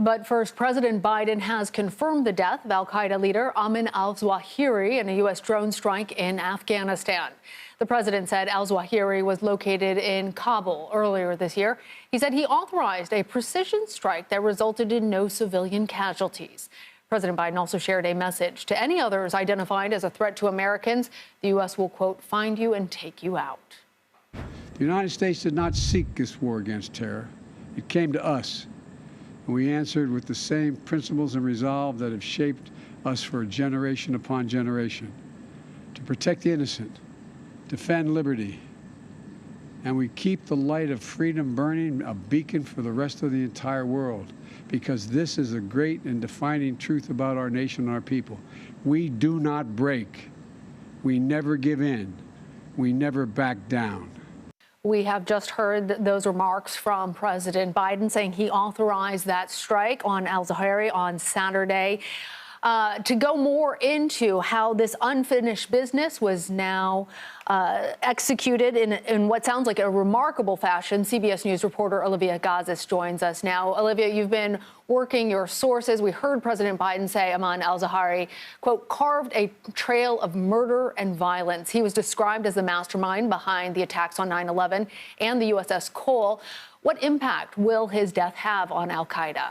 But first, President Biden has confirmed the death of al-Qaeda leader Ayman al-Zawahiri in a U.S. drone strike in Afghanistan. The president said al-Zawahiri was located in Kabul earlier this year. He said he authorized a precision strike that resulted in no civilian casualties. President Biden also shared a message to any others identified as a threat to Americans. The U.S. will, quote, find you and take you out. The United States did not seek this war against terror. It came to us. And we answered with the same principles and resolve that have shaped us for generation upon generation. To protect the innocent, defend liberty, and we keep the light of freedom burning, a beacon for the rest of the entire world, because this is a great and defining truth about our nation and our people. We do not break. We never give in. We never back down. We have just heard those remarks from President Biden saying he authorized that strike on al-Zawahiri on Saturday. To go more into how this unfinished business was now executed in what sounds like a remarkable fashion, CBS News reporter Olivia Gazis joins us now. Olivia, you've been working your sources. We heard President Biden say Ayman al-Zawahiri, quote, carved a trail of murder and violence. He was described as the mastermind behind the attacks on 9/11 and the USS Cole. What impact will his death have on al-Qaeda?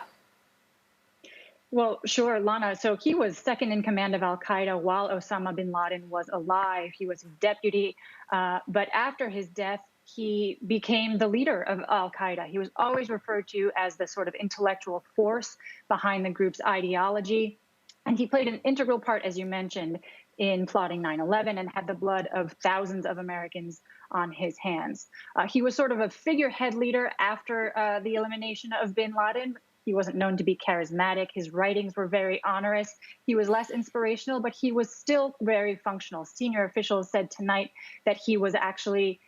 Well, sure, Lana. So he was second in command of al-Qaeda while Osama bin Laden was alive. He was deputy. But after his death, he became the leader of al-Qaeda. He was always referred to as the sort of intellectual force behind the group's ideology. And he played an integral part, as you mentioned, in plotting 9/11 and had the blood of thousands of Americans on his hands. He was sort of a figurehead leader after the elimination of bin Laden. He wasn't known to be charismatic. His writings were very onerous. He was less inspirational, but he was still very functional. Senior officials said tonight that he was actually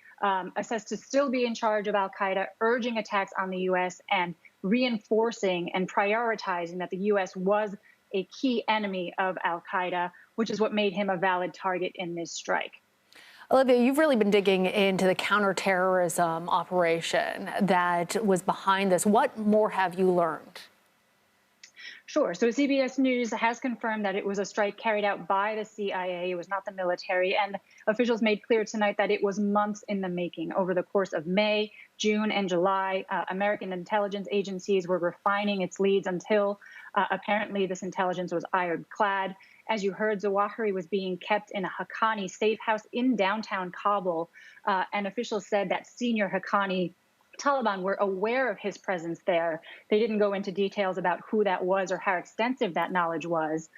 assessed to still be in charge of al-Qaeda, urging attacks on the U.S. and reinforcing and prioritizing that the U.S. was a key enemy of al-Qaeda, which is what made him a valid target in this strike. Olivia, you've really been digging into the counterterrorism operation that was behind this. What more have you learned? Sure. So CBS News has confirmed that it was a strike carried out by the CIA. It was not the military. And officials made clear tonight that it was months in the making. Over the course of May, June, and July, American intelligence agencies were refining its leads until apparently this intelligence was ironclad. As you heard, Zawahiri was being kept in a Haqqani safe house in downtown Kabul. And officials said that senior Haqqani Taliban were aware of his presence there. They didn't go into details about who that was or how extensive that knowledge was.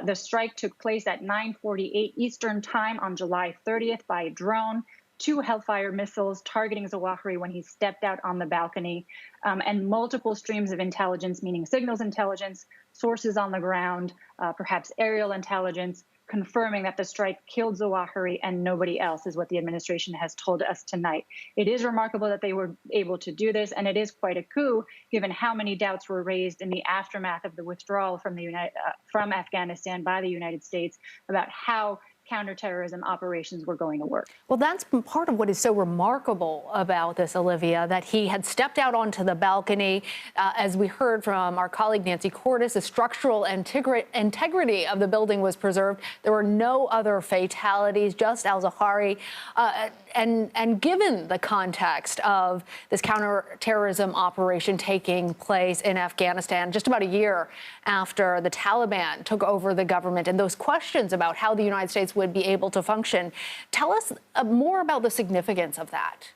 The strike took place at 9:48 Eastern time on July 30th by a drone. 2 Hellfire missiles targeting Zawahiri when he stepped out on the balcony, and multiple streams of intelligence, meaning signals intelligence, sources on the ground, perhaps aerial intelligence, confirming that the strike killed Zawahiri and nobody else, is what the administration has told us tonight. It is remarkable that they were able to do this, and it is quite a coup, given how many doubts were raised in the aftermath of the withdrawal from Afghanistan by the United States about how counterterrorism operations were going to work. Well, that's part of what is so remarkable about this, Olivia, that he had stepped out onto the balcony. As we heard from our colleague Nancy Cordes, the structural integrity of the building was preserved. There were no other fatalities, just al-Zawahiri. And given the context of this counterterrorism operation taking place in Afghanistan just about a year after the Taliban took over the government, and those questions about how the United States would be able to function, tell us more about the significance of that.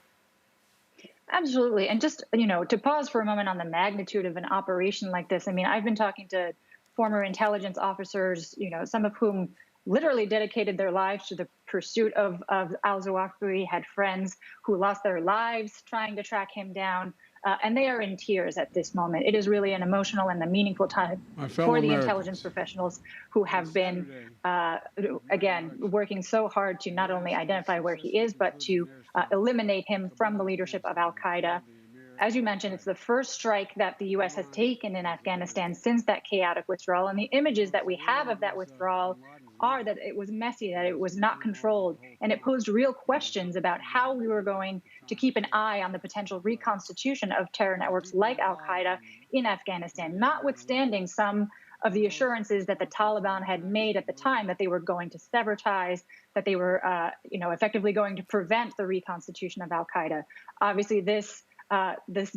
Absolutely. And just, to pause for a moment on the magnitude of an operation like this. I mean, I've been talking to former intelligence officers, some of whom literally dedicated their lives to the pursuit of al-Zawahiri, had friends who lost their lives trying to track him down. And they are in tears at this moment. It is really an emotional and a meaningful time for the intelligence professionals who have been, again, working so hard to not only identify where he is, but to eliminate him from the leadership of al-Qaeda. As you mentioned, it's the first strike that the U.S. has taken in Afghanistan since that chaotic withdrawal. And the images that we have of that withdrawal are that it was messy, that it was not controlled, and it posed real questions about how we were going to keep an eye on the potential reconstitution of terror networks like al-Qaeda in Afghanistan, notwithstanding some of the assurances that the Taliban had made at the time that they were going to sever ties, that they were, effectively going to prevent the reconstitution of al-Qaeda. Obviously, this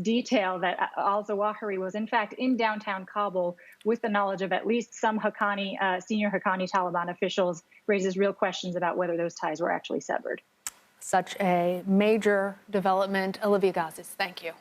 detail that al-Zawahiri was in fact in downtown Kabul with the knowledge of at least some senior Haqqani Taliban officials raises real questions about whether those ties were actually severed. Such a major development. Olivia Gazis, thank you.